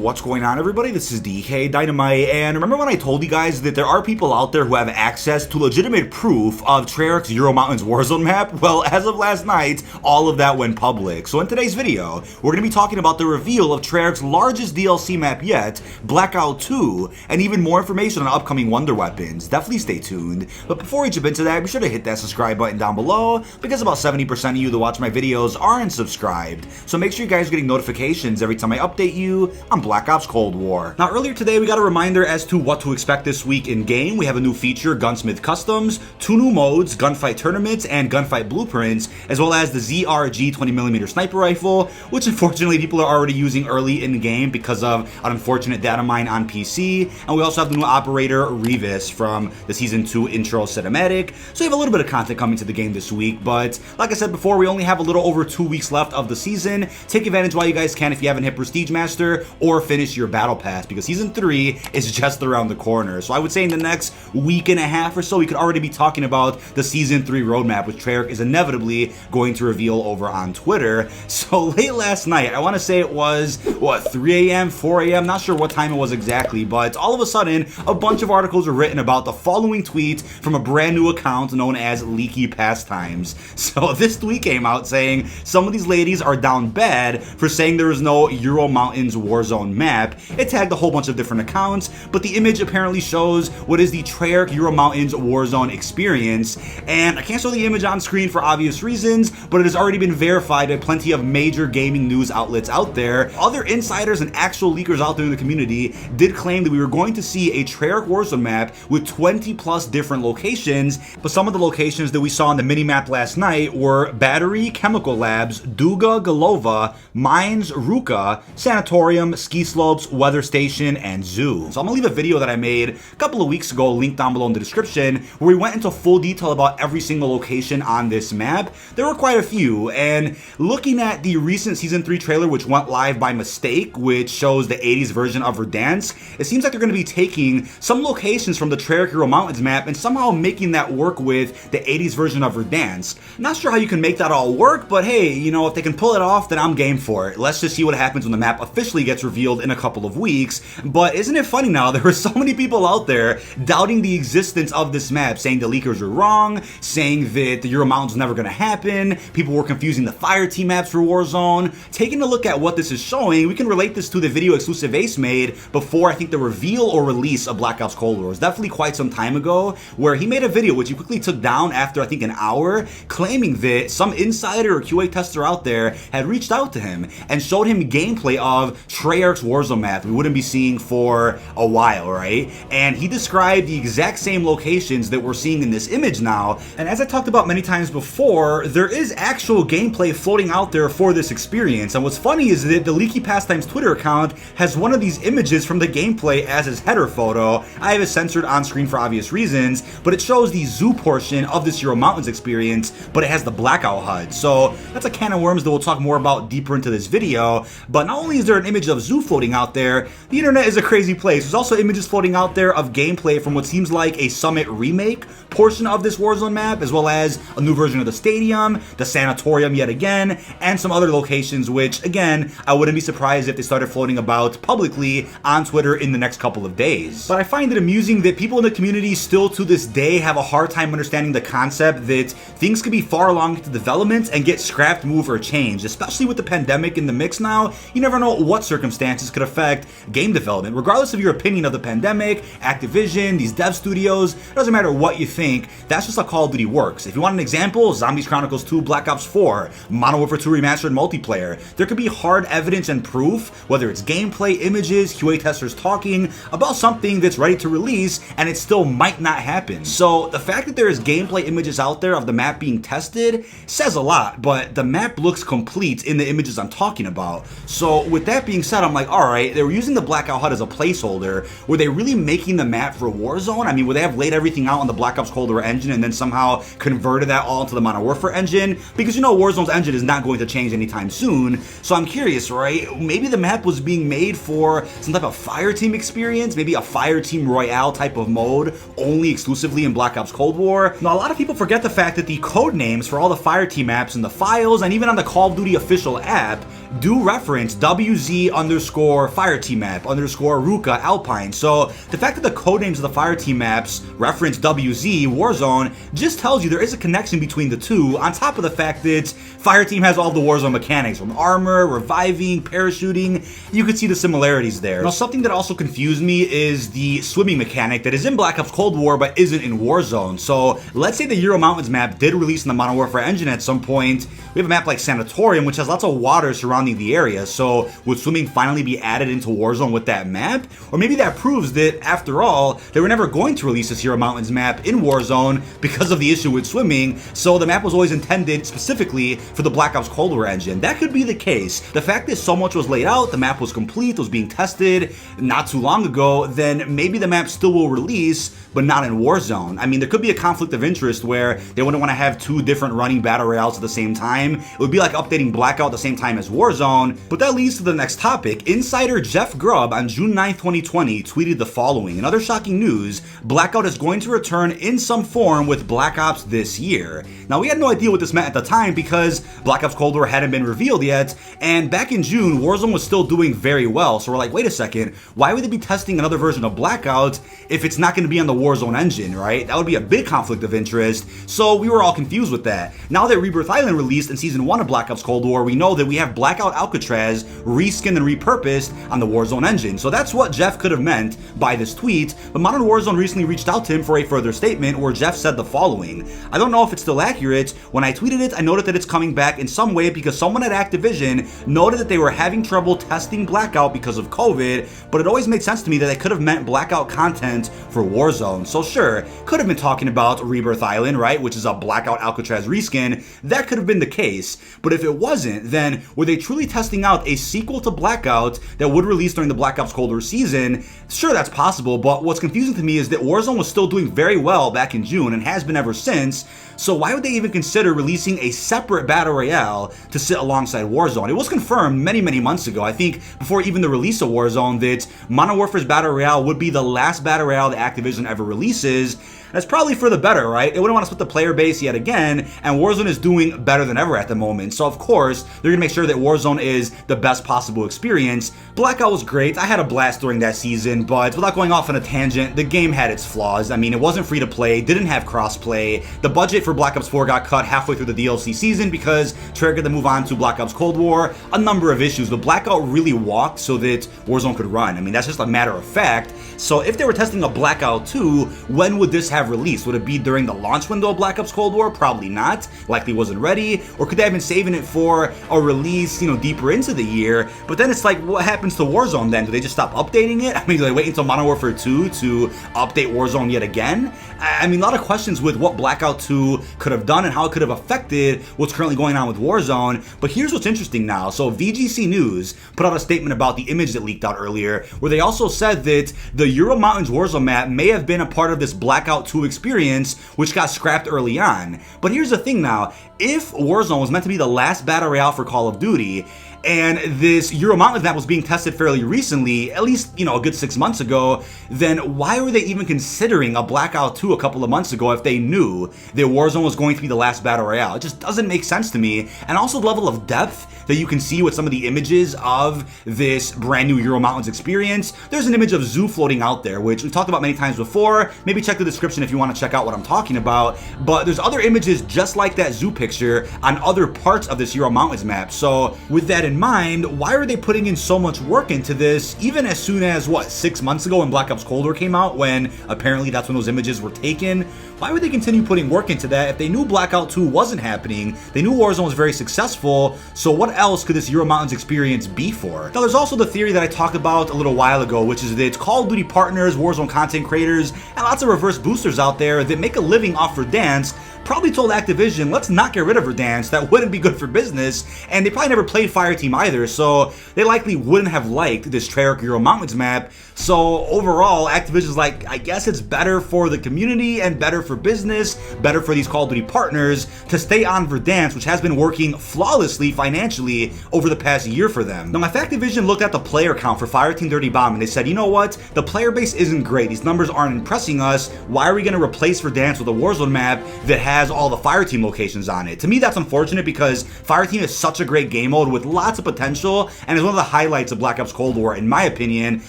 What's going on, everybody? This is dkdynamite, and remember when I told you guys that there are people out there who have access to legitimate proof of Treyarch's Ural Mountains Warzone map? Well, as of last night, all of that went public. So in today's video, we're going to be talking about the reveal of Treyarch's largest DLC map yet, Blackout 2, and even more information on upcoming wonder weapons. Definitely stay tuned. But before we jump into that, be sure to hit that subscribe button down below, because about 70% of you that watch my videos aren't subscribed. So make sure you guys are getting notifications every time I update you on Black Ops Cold War. Now, earlier today, we got a reminder as to what to expect this week in game. We have a new feature, Gunsmith Customs, 2 new modes, Gunfight Tournaments and Gunfight Blueprints, as well as the ZRG 20mm sniper rifle, which unfortunately people are already using early in the game because of an unfortunate data mine on PC. And we also have the new operator, Revis, from the Season 2 intro cinematic. So you have a little bit of content coming to the game this week, but like I said before, we only have a little over 2 weeks left of the season. Take advantage while you guys can if you haven't hit Prestige Master, or finish your Battle Pass, because Season 3 is just around the corner. So I would say in the next week and a half or so, we could already be talking about the Season 3 roadmap, which Treyarch is inevitably going to reveal over on Twitter. So late last night, I want to say it was, 3 a.m., 4 a.m., not sure what time it was exactly, but all of a sudden, a bunch of articles were written about the following tweet from a brand new account known as Leaky Pastimes. So this tweet came out saying, some of these ladies are down bad for saying there is no Ural Mountains Warzone map. It tagged a whole bunch of different accounts, but the image apparently shows what is the Treyarch Ural Mountains Warzone experience, and I can't show the image on screen for obvious reasons, but it has already been verified by plenty of major gaming news outlets out there. Other insiders and actual leakers out there in the community did claim that we were going to see a Treyarch Warzone map with 20 plus different locations, but some of the locations that we saw on the mini-map last night were Battery, Chemical Labs, Duga, Golova, Mines, Ruka, Sanatorium, Ski Slopes, Weather Station, and Zoo. So I'm gonna leave a video that I made a couple of weeks ago, linked down below in the description, where we went into full detail about every single location on this map. There were quite a few, and looking at the recent Season 3 trailer, which went live by mistake, which shows the 80s version of Verdansk, it seems like they're gonna be taking some locations from the Treyarch Ural Mountains map and somehow making that work with the 80s version of Verdansk. Not sure how you can make that all work, but hey, you know, if they can pull it off, then I'm game for it. Let's just see what happens when the map officially gets revealed in a couple of weeks. But isn't it funny now, there were so many people out there doubting the existence of this map, saying the leakers are wrong, saying that the Ural Mountains never gonna happen, people were confusing the fire team maps for Warzone. Taking a look at what this is showing, we can relate this to the video exclusive Ace made before, I think, the reveal or release of Black Ops Cold War. It was definitely quite some time ago, where he made a video which he quickly took down after, I think, an hour, claiming that some insider or QA tester out there had reached out to him and showed him gameplay of Treyarch's Warzone map we wouldn't be seeing for a while, right? And he described the exact same locations that we're seeing in this image now. And as I talked about many times before, there is actual gameplay floating out there for this experience. And what's funny is that the Leaky Pastimes Twitter account has one of these images from the gameplay as his header photo. I have it censored on screen for obvious reasons, but it shows the zoo portion of this Ural Mountains experience, but it has the Blackout HUD. So that's a can of worms that we'll talk more about deeper into this video. But not only is there an image of zoo floating out there, the internet is a crazy place. There's also images floating out there of gameplay from what seems like a Summit remake portion of this Warzone map, as well as a new version of the stadium, the Sanatorium yet again, and some other locations, which again, I wouldn't be surprised if they started floating about publicly on Twitter in the next couple of days. But I find it amusing that people in the community still to this day have a hard time understanding the concept that things could be far along into development and get scrapped, moved, or changed. Especially with the pandemic in the mix now, you never know what circumstances could affect game development. Regardless of your opinion of the pandemic, Activision, these dev studios, it doesn't matter what you think, that's just how Call of Duty works. If you want an example, Zombies Chronicles 2, Black Ops 4, Modern Warfare 2 Remastered multiplayer, there could be hard evidence and proof, whether it's gameplay, images, QA testers talking about something that's ready to release, and it still might not happen. So the fact that there is gameplay images out there of the map being tested says a lot, but the map looks complete in the images I'm talking about. So with that being said, I'm like, alright, they were using the Blackout HUD as a placeholder. Were they really making the map for Warzone? I mean, would they have laid everything out on the Black Ops Cold War engine and then somehow converted that all into the Modern Warfare engine? Because you know Warzone's engine is not going to change anytime soon. So I'm curious, right? Maybe the map was being made for some type of fire team experience, maybe a fire team royale type of mode, only exclusively in Black Ops Cold War. Now, a lot of people forget the fact that the code names for all the fire team maps in the files and even on the Call of Duty official app do reference WZ_Ural underscore fireteam map underscore Ruka Alpine. So the fact that the codenames of the fireteam maps reference WZ Warzone just tells you there is a connection between the two, on top of the fact that fireteam has all the Warzone mechanics from armor, reviving, parachuting. You could see the similarities there. Now, something that also confused me is the swimming mechanic that is in Black Ops Cold War but isn't in Warzone. So let's say the Ural Mountains map did release in the Modern Warfare engine at some point. We have a map like Sanatorium, which has lots of water surrounding the area. So would swimming finally be added into Warzone with that map? Or maybe that proves that, after all, they were never going to release this Ural Mountains map in Warzone because of the issue with swimming, so the map was always intended specifically for the Black Ops Cold War engine. That could be the case. The fact that so much was laid out, the map was complete, was being tested not too long ago, then maybe the map still will release, but not in Warzone. I mean, there could be a conflict of interest where they wouldn't want to have two different running battle royales at the same time. It would be like updating Blackout at the same time as Warzone. But that leads to the next topic. Insider Jeff Grubb on June 9th, 2020 tweeted the following. In other shocking news, Blackout is going to return in some form with Black Ops this year. Now, we had no idea what this meant at the time because Black Ops Cold War hadn't been revealed yet, and back in June, Warzone was still doing very well. So we're like, wait a second, why would they be testing another version of Blackout if it's not going to be on the Warzone engine, right? That would be a big conflict of interest. So we were all confused with that. Now that Rebirth Island released in Season 1 of Black Ops Cold War, we know that we have Blackout Alcatraz reskinned and repurposed on the Warzone engine. So that's what Jeff could have meant by this tweet, but Modern Warzone recently reached out to him for a further statement where Jeff said the following. I don't know if it's still accurate. When I tweeted it, I noted that it's coming back in some way because someone at Activision noted that they were having trouble testing Blackout because of COVID, but it always made sense to me that they could have meant Blackout content for Warzone. So sure, could have been talking about Rebirth Island, right, which is a Blackout Alcatraz reskin. That could have been the case, but if it wasn't, then were they truly testing out a sequel to Blackout that would release during the Black Ops Cold War season? Sure, that's possible, but what's confusing to me is that Warzone was still doing very well back in June and has been ever since, so why would they even consider releasing a separate Battle Royale to sit alongside Warzone? It was confirmed many months ago, I think before even the release of Warzone, that Modern Warfare's Battle Royale would be the last Battle Royale that Activision ever releases. That's probably for the better, right? They wouldn't want to split the player base yet again, and Warzone is doing better than ever at the moment. So of course, they're gonna make sure that Warzone is the best possible experience. Blackout was great. I had a blast during that season, but without going off on a tangent, the game had its flaws. I mean, it wasn't free to play, didn't have crossplay. The budget for Black Ops 4 got cut halfway through the DLC season because Treyarch had to move on to Black Ops Cold War. A number of issues, but Blackout really walked so that Warzone could run. I mean, that's just a matter of fact. So if they were testing a Blackout 2, when would this have released? Would it be during the launch window of Black Ops Cold War? Probably not. Likely wasn't ready. Or could they have been saving it for a release, deeper into the year? But then it's like, what happens to Warzone then? Do they just stop updating it? I mean, do they wait until Modern Warfare 2 to update Warzone yet again? I mean, a lot of questions with what Blackout 2 could have done and how it could have affected what's currently going on with Warzone. But here's what's interesting now. So VGC News put out a statement about the image that leaked out earlier, where they also said that the Ural Mountains Warzone map may have been a part of this Blackout 2 experience, which got scrapped early on. But here's the thing now, if Warzone was meant to be the last Battle Royale for Call of Duty, and this Ural Mountains map was being tested fairly recently, at least, a good 6 months ago, then why were they even considering a Blackout 2 a couple of months ago if they knew that Warzone was going to be the last Battle Royale? It just doesn't make sense to me. And also the level of depth that you can see with some of the images of this brand new Ural Mountains experience. There's an image of Zoo floating out there, which we've talked about many times before. Maybe check the description if you want to check out what I'm talking about. But there's other images just like that Zoo picture on other parts of this Ural Mountains map. So with that in mind, why are they putting in so much work into this, even as soon as, 6 months ago when Black Ops Cold War came out, when apparently that's when those images were taken? Why would they continue putting work into that if they knew Blackout 2 wasn't happening? They knew Warzone was very successful, so what else could this Ural Mountains experience be for? Now, there's also the theory that I talked about a little while ago, which is that it's Call of Duty partners, Warzone content creators, and lots of reverse boosters out there that make a living off Verdansk probably told Activision, let's not get rid of Verdansk, that wouldn't be good for business, and they probably never played Fireteam either, so they likely wouldn't have liked this Treyarch Ural Mountains map. So overall, Activision's like, I guess it's better for the community and better for business, better for these Call of Duty partners to stay on Verdansk, which has been working flawlessly financially over the past year for them. Now, if Activision looked at the player count for Fireteam Dirty Bomb and they said, you know what, the player base isn't great, these numbers aren't impressing us, why are we going to replace Verdansk with a Warzone map that has has all the Fireteam locations on it. To me, that's unfortunate because Fireteam is such a great game mode with lots of potential and is one of the highlights of Black Ops Cold War, in my opinion.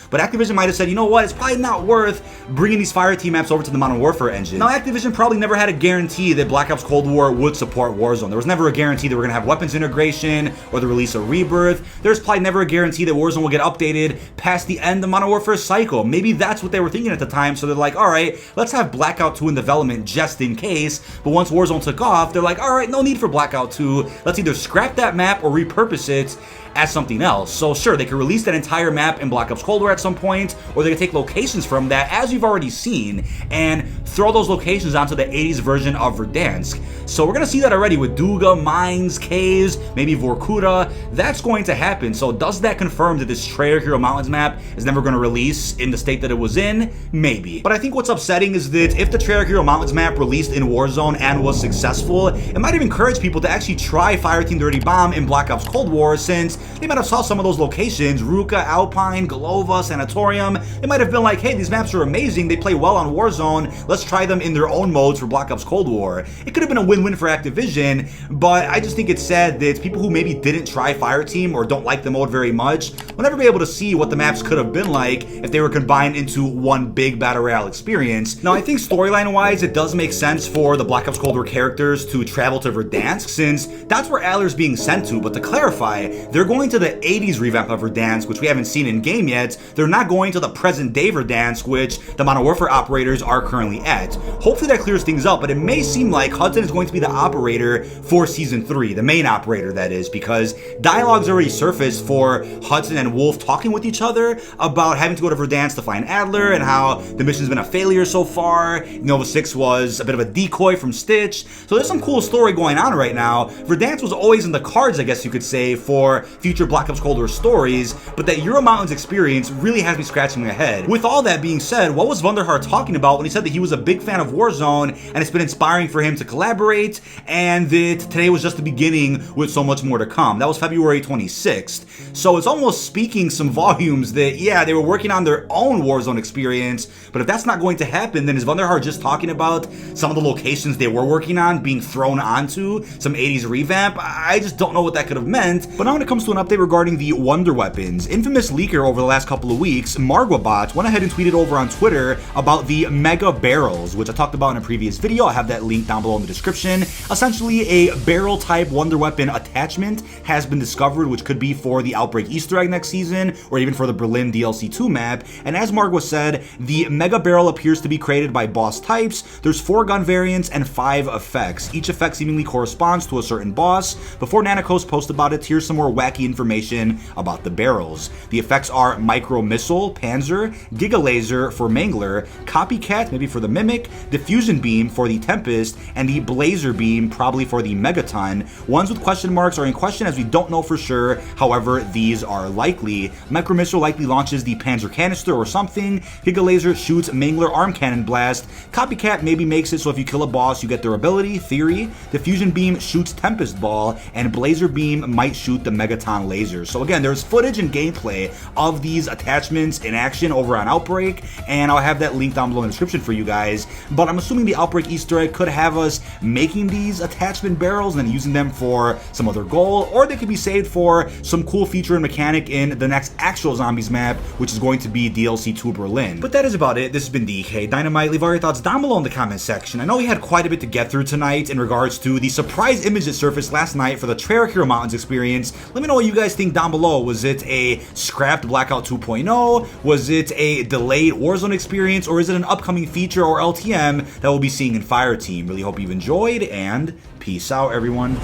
But Activision might have said, you know what, it's probably not worth bringing these Fireteam maps over to the Modern Warfare engine. Now, Activision probably never had a guarantee that Black Ops Cold War would support Warzone. There was never a guarantee that we're going to have weapons integration or the release of Rebirth. There's probably never a guarantee that Warzone will get updated past the end of Modern Warfare cycle. Maybe that's what they were thinking at the time, so they're like, all right, let's have Blackout 2 in development just in case. But once Warzone took off, they're like, all right, no need for Blackout 2. Let's either scrap that map or repurpose it as something else. So sure, they could release that entire map in Black Ops Cold War at some point, or they could take locations from that, as you've already seen, and throw those locations onto the 80s version of Verdansk. So we're gonna see that already with Duga, Mines, Caves, maybe Vorkuta. That's going to happen. So does that confirm that this Treyarch Hero Mountains map is never gonna release in the state that it was in? Maybe. But I think what's upsetting is that if the Treyarch Hero Mountains map released in Warzone and was successful, it might have encouraged people to actually try Fireteam Dirty Bomb in Black Ops Cold War, since they might have saw some of those locations, Ruka, Alpine, Golova, Sanatorium. They might have been like, hey, these maps are amazing, they play well on Warzone, let's try them in their own modes for Black Ops Cold War. It could have been a win-win for Activision, but I just think it's sad that people who maybe didn't try Fireteam or don't like the mode very much will never be able to see what the maps could have been like if they were combined into one big Battle Royale experience. Now, I think storyline-wise, it does make sense for the Black Ops Cold War characters to travel to Verdansk, since that's where Adler's being sent to, but to clarify, they're going to the 80s revamp of Verdansk, which we haven't seen in game yet. They're not going to the present day Verdansk, which the Modern Warfare operators are currently at. Hopefully that clears things up, but it may seem like Hudson is going to be the operator for Season 3, the main operator that is, because dialogue's already surfaced for Hudson and Wolf talking with each other about having to go to Verdansk to find Adler and how the mission's been a failure so far. Nova 6 was a bit of a decoy from Stitch. So there's some cool story going on right now. Verdansk was always in the cards, I guess you could say, for future Black Ops Cold War stories, but that Ural Mountains experience really has me scratching my head. With all that being said, what was Vonderhaar talking about when he said that he was a big fan of Warzone and it's been inspiring for him to collaborate, and that today was just the beginning with so much more to come? That was February 26th. So it's almost speaking some volumes that, yeah, they were working on their own Warzone experience, but if that's not going to happen, then is Vonderhaar just talking about some of the locations they were working on being thrown onto some 80s revamp? I just don't know what that could have meant. But now when it comes to an update regarding the Wonder Weapons, infamous leaker over the last couple of weeks, Margwabot, went ahead and tweeted over on Twitter about the Mega Barrels, which I talked about in a previous video. I have that link down below in the description. Essentially, a barrel type Wonder Weapon attachment has been discovered, which could be for the Outbreak Easter egg next season, or even for the Berlin DLC 2 map. And as Margwa said, the Mega Barrel appears to be created by boss types. There's 4 gun variants and 5 effects. Each effect seemingly corresponds to a certain boss. Before Nanakos post about it, here's some more wacky information about the barrels. The effects are Micro Missile, Panzer, Giga Laser for Mangler, Copycat, maybe for the Mimic, Diffusion Beam for the Tempest, and the Blazer Beam probably for the Megaton. Ones with question marks are in question as we don't know for sure, however, these are likely. Micro Missile likely launches the Panzer Canister or something, Giga Laser shoots Mangler Arm Cannon Blast, Copycat maybe makes it so if you kill a boss you get their ability, theory, Diffusion Beam shoots Tempest Ball, and Blazer Beam might shoot the Megaton Laser. So again, there's footage and gameplay of these attachments in action over on Outbreak, and I'll have that link down below in the description for you guys. But I'm assuming the Outbreak Easter egg could have us making these attachment barrels and then using them for some other goal, or they could be saved for some cool feature and mechanic in the next actual Zombies map, which is going to be DLC 2 Berlin. But that is about it. This has been dkdynamite. Leave all your thoughts down below in the comment section. I know we had quite a bit to get through tonight in regards to the surprise image that surfaced last night for the Treyarch Hero Mountains experience. Let me know what you guys think down below. Was it a scrapped Blackout 2.0? Was it a delayed Warzone experience? Or is it an upcoming feature or LTM that we'll be seeing in Fireteam? Really hope you've enjoyed, and peace out, everyone.